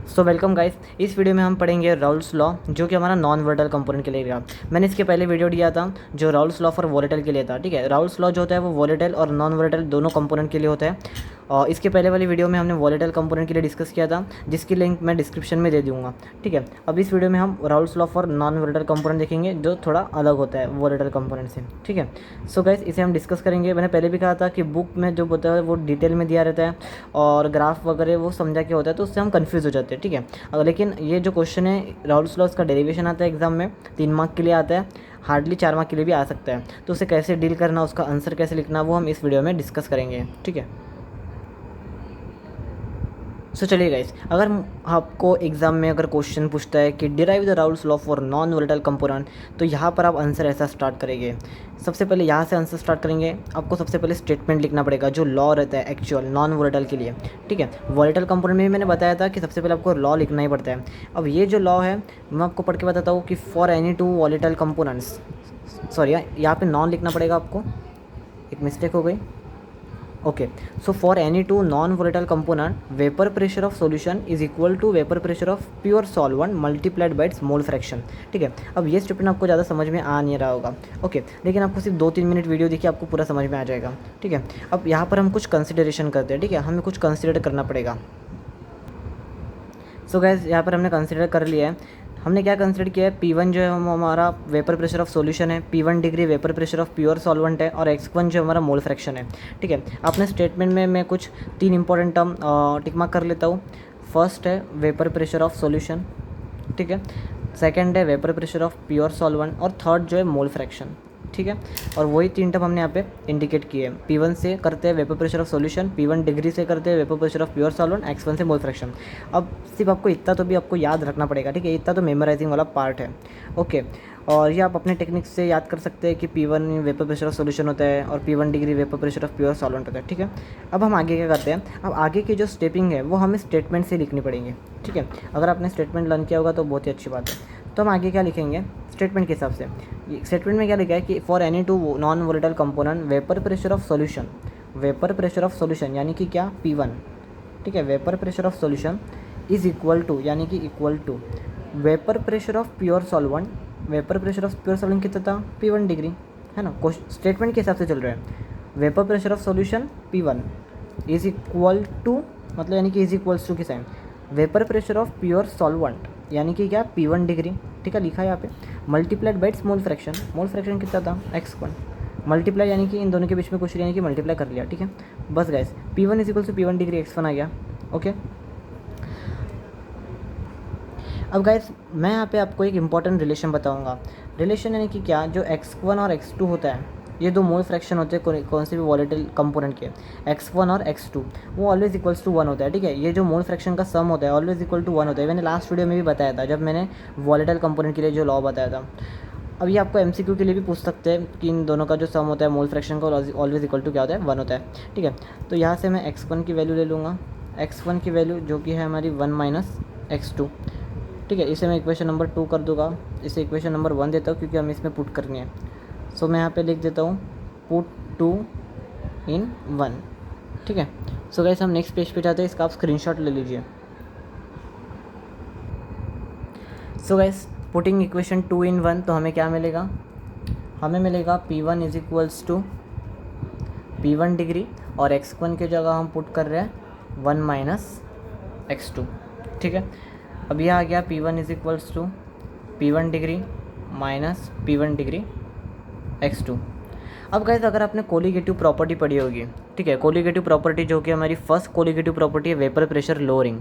So welcome guys. इस video में हम पढ़ेंगे राउल्स लॉ, जो कि हमारा नॉन वोलेटाइल कंपोनेंट के लिए रहेगा। मैंने इसके पहले वीडियो दिया था जो राउल्स लॉ फॉर वोलेटाइल के लिए था। ठीक है, राउल्स लॉ जो होता है वो वोलेटाइल और नॉन वोलेटाइल दोनों कंपोनेंट के लिए होता है। और इसके पहले वाली वीडियो में हमने वोलेटाइल कंपोनेंट के लिए डिस्कस किया था, जिसकी लिंक मैं डिस्क्रिप्शन में दे दूँगा। ठीक है, अब इस वीडियो में हम Raoult's law for non volatile component देखेंगे, जो थोड़ा अलग होता है वोलेटाइल कंपोनेंट से। ठीक है, सो गाइस इसे हम डिस्कस करेंगे। मैंने पहले भी कहा था कि बुक में जो होता है वो डिटेल में दिया रहता है और ग्राफ वगैरह वो समझा के होता है, तो उससे हम कन्फ्यूज़ हो जाते हैं। ठीक है, लेकिन ये जो क्वेश्चन है राउल्स लॉ, का डेरिवेशन आता है एग्जाम में, 3 मार्क के लिए आता है, हार्डली 4 मार्क के लिए भी आ सकता है। तो उसे कैसे डील करना, उसका आंसर कैसे लिखना, वो हम इस वीडियो में डिस्कस करेंगे। ठीक है, सो चलिए गाइस, अगर आपको एग्जाम में अगर क्वेश्चन पूछता है कि derive the Raoult's law for non volatile component, तो यहाँ पर आप आंसर ऐसा स्टार्ट करेंगे। सबसे पहले यहाँ से आंसर स्टार्ट करेंगे। आपको सबसे पहले स्टेटमेंट लिखना पड़ेगा, जो लॉ रहता है एक्चुअल नॉन वोलेटाइल के लिए। ठीक है, वोलेटाइल कंपोनेंट में भी मैंने बताया था कि सबसे पहले आपको लॉ लिखना ही पड़ता है। अब ये जो लॉ है मैं आपको पढ़ के बताता हूँ कि for any to volatile components, sorry यहाँ पे नॉन लिखना पड़ेगा आपको, एक मिस्टेक हो गई। Okay, so for any two non volatile component, vapour pressure of solution is equal to vapour pressure of pure solvent multiplied by its mole fraction. ठीक है, अब ये स्टेटमेंट आपको ज़्यादा समझ में आ नहीं रहा होगा। ओके, लेकिन आपको सिर्फ 2-3 मिनट वीडियो देखिए, आपको पूरा समझ में आ जाएगा। ठीक है, अब यहाँ पर हम कुछ कंसिडरेशन करते हैं। ठीक है, हमें कुछ कंसिडर करना पड़ेगा। सो गैस यहाँ पर हमने कंसिडर कर लिया है। हमने क्या कंसिडर किया है, P1 जो है हमारा वेपर प्रेशर ऑफ सॉल्यूशन है, P1 degree vapour pressure of pure solvent है, और X1 जो हमारा मोल फ्रैक्शन है। ठीक है, अपने स्टेटमेंट में मैं कुछ 3 इंपॉर्टेंट टर्म टिक मार्क कर लेता हूँ। फर्स्ट है वेपर प्रेशर ऑफ सॉल्यूशन, ठीक है, सेकंड है vapour pressure of pure solvent, और थर्ड जो है मोल फ्रैक्शन। ठीक है, और वही 3 टर्म हमने यहाँ पे इंडिकेट किए हैं। P1 से करते हैं vapour pressure of solution, P1 degree से करते हैं vapour pressure of pure solvent, X1 से मोल फ्रैक्शन। अब सिर्फ आपको इतना तो भी आपको याद रखना पड़ेगा। ठीक है, इतना तो मेमोराइजिंग वाला पार्ट है। ओके, और ये आप अपने टेक्निक से याद कर सकते हैं कि P1 vapour pressure of solution होता है और P1 degree vapour pressure of pure solvent होता है। ठीक है, अब हम आगे क्या करते हैं, अब आगे की जो स्टेपिंग है वो हमें स्टेटमेंट से लिखनी पड़ेंगे। ठीक है, अगर आपने स्टेटमेंट लर्न किया होगा तो बहुत ही अच्छी बात है। तो हम आगे क्या लिखेंगे स्टेटमेंट के हिसाब से। स्टेटमेंट में क्या लिखा है कि for any two non volatile component, vapour pressure of solution, vapour pressure of solution यानी कि क्या, P1। ठीक है, vapour pressure of solution is equal to, यानी कि equal to vapour pressure of pure solvent, vapour pressure of pure solvent कितना था, P1 degree, है ना। स्टेटमेंट के हिसाब से चल रहा है। Vapour pressure of solution P1 is equal to, मतलब यानी कि इज इक्वल्स टू के साइन vapour pressure of pure solvent, यानी कि क्या, P1 डिग्री। ठीक है, लिखा है यहाँ पे, multiplied by its mole fraction. Mole fraction कितना था, X1, मल्टीप्लाई यानी कि इन दोनों के बीच में कुछ यानी कि मल्टीप्लाई कर लिया। ठीक है, बस guys, P1 is equal to P1 degree X1 आ गया। ओके, अब गाइस मैं यहाँ पे आपको एक इंपॉर्टेंट रिलेशन बताऊँगा। रिलेशन यानी कि क्या, जो X1 और X2 होता है, ये दो मोल फ्रैक्शन होते हैं कौन से भी वॉलेटाइल कंपोनेंट के, X1 और X2, वो ऑलवेज इक्वल्स टू 1 होता है। ठीक है, ये जो मोल फ्रैक्शन का सम होता है ऑलवेज इक्वल टू 1 होता है। मैंने लास्ट वीडियो में भी बताया था, जब मैंने वॉलेटाइल कंपोनेंट के लिए जो लॉ बताया था। अब ये आपको MCQ के लिए भी पूछ सकते हैं कि इन दोनों का जो सम होता है मोल फ्रैक्शन का ऑलवेज इक्वल टू क्या होता है, 1 होता है। ठीक है, तो यहाँ से मैं X1 की वैल्यू ले लूँगा, X1 की वैल्यू जो कि है हमारी 1 माइनस X2। ठीक है, इसे मैं इक्वेशन नंबर 2 कर दूँगा, इसे इक्वेशन नंबर 1 देता हूँ क्योंकि हमें इसमें पुट करनी है। सो मैं यहाँ पे लिख देता हूँ पुट 2 इन 1। ठीक है, सो गाइस हम नेक्स्ट पेज पे जाते हैं, इसका आप स्क्रीनशॉट ले लीजिए। सो गाइस पुटिंग इक्वेशन 2 इन 1, तो हमें क्या मिलेगा, हमें मिलेगा P1 is equals to P1 degree, और X1 की जगह हम पुट कर रहे हैं 1 माइनस X2। ठीक है, अब यह आ गया P1 is equals to P1 degree minus P1 degree X2। अब गाइस अगर आपने कोलिगेटिव प्रॉपर्टी पढ़ी होगी, ठीक है, कोलिगेटिव प्रॉपर्टी जो कि हमारी फर्स्ट कोलिगेटिव प्रॉपर्टी है वेपर प्रेशर लोअरिंग।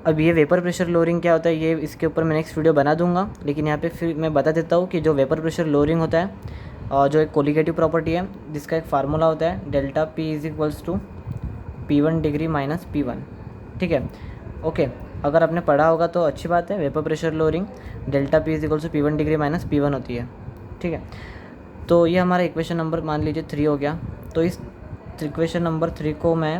अब ये वेपर प्रेशर लोअरिंग क्या होता है, ये इसके ऊपर मैं नेक्स्ट वीडियो बना दूंगा, लेकिन यहाँ पे फिर मैं बता देता हूँ कि जो वेपर प्रेशर लोअरिंग होता है, जो एक कोलिगेटिव प्रॉपर्टी है, जिसका एक फार्मूला होता है delta P is equals to P1 degree minus P1। ठीक है, ओके, अगर आपने पढ़ा होगा तो अच्छी बात है। Vapour pressure lowering delta P is equals to P1 degree minus P1 होती है। ठीक है, तो ये हमारा इक्वेशन नंबर मान लीजिए 3 हो गया। तो इस इक्वेशन नंबर 3 को मैं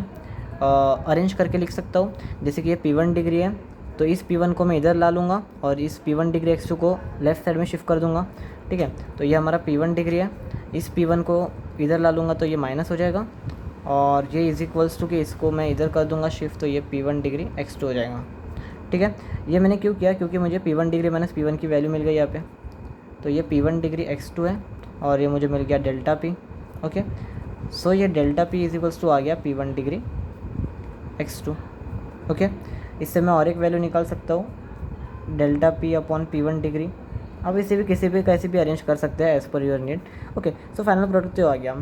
अरेंज करके लिख सकता हूँ। जैसे कि ये P1 डिग्री है, तो इस P1 को मैं इधर ला लूँगा और इस P1 डिग्री X2 को लेफ़्ट साइड में शिफ्ट कर दूँगा। ठीक है, तो ये हमारा P1 डिग्री है, इस P1 को इधर ला लूँगा तो ये माइनस हो जाएगा, और ये इज इक्वल्स टू कि इसको मैं इधर कर दूँगा शिफ्ट, तो ये P1 डिग्री X2 हो जाएगा। ठीक है। ये मैंने क्यों किया, क्योंकि मुझे P1 डिग्री माइनस P1 की वैल्यू मिल गई यहाँ पे, तो ये P1 डिग्री x2 है और ये मुझे मिल गया डेल्टा P। ओके, सो ये delta P is equals to आ गया P1 डिग्री x2। ओके, इससे मैं और एक वैल्यू निकाल सकता हूँ, delta P upon P1 degree. अब इसे भी किसी भी कैसे भी अरेंज कर सकते हैं as per your need. Okay, so final product तो आ गया।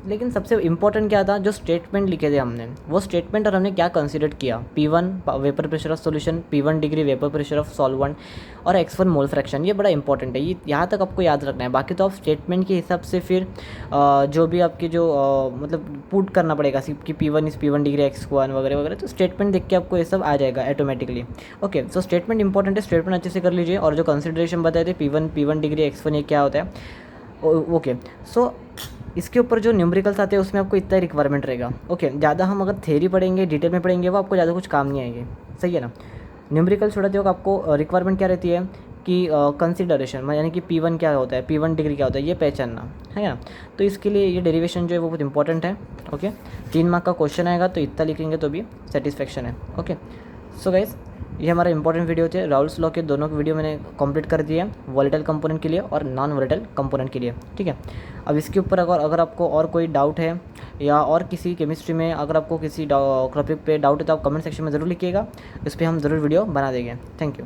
लेकिन सबसे इंपॉर्टेंट क्या था, जो स्टेटमेंट लिखे थे हमने, वो स्टेटमेंट और हमने क्या कंसीडर किया, P1 vapour pressure of solution, P1 degree vapour pressure of solvent और x1 मोल फ्रैक्शन। ये बड़ा इंपॉर्टेंट है, ये यहाँ तक आपको याद रखना है। बाकी तो आप स्टेटमेंट के हिसाब से फिर जो भी आपकी जो मतलब पुट करना पड़ेगा कि P1 is P1 degree x1 वगैरह वगैरह, तो स्टेटमेंट देख के आपको ये सब आ जाएगा automatically. Okay, so statement important है, स्टेटमेंट अच्छे से कर लीजिए। और जो कंसिडरेशन बताए थे P1 डिग्री x1 ये क्या होता है। ओके, सो इसके ऊपर जो न्यूमेरिकल्स आते हैं उसमें आपको इतना ही रिक्वायरमेंट रहेगा। ओके, ज़्यादा हम अगर थ्योरी पढ़ेंगे, डिटेल में पढ़ेंगे, वो आपको ज़्यादा कुछ काम नहीं आएंगे, सही है ना। न्यूमेरिकल छोड़ते हो आपको रिक्वायरमेंट क्या रहती है कि कंसिडरेशन, यानी कि P1 क्या होता है, P1 डिग्री क्या होता है, ये पहचानना है ना। तो इसके लिए ये डेरिवेशन जो है वो बहुत इंपॉर्टेंट है। ओके, 3 मार्क का क्वेश्चन आएगा तो इतना लिखेंगे तो भी सेटिस्फेक्शन है। ओके, सो गाइस ये हमारा इंपॉर्टेंट वीडियो थे। राउल्स लॉ के दोनों वीडियो मैंने कंप्लीट कर दिए हैं, वोलेटाइल कंपोनेंट के लिए और नॉन वोलेटाइल कंपोनेंट के लिए, ठीक है। अब इसके ऊपर अगर आपको और कोई डाउट है या और किसी केमिस्ट्री में अगर आपको किसी टॉपिक पे डाउट है तो आप कमेंट सेक्शन में ज़रूर लिखिएगा, इस पर हम ज़रूर वीडियो बना देंगे। Thank you.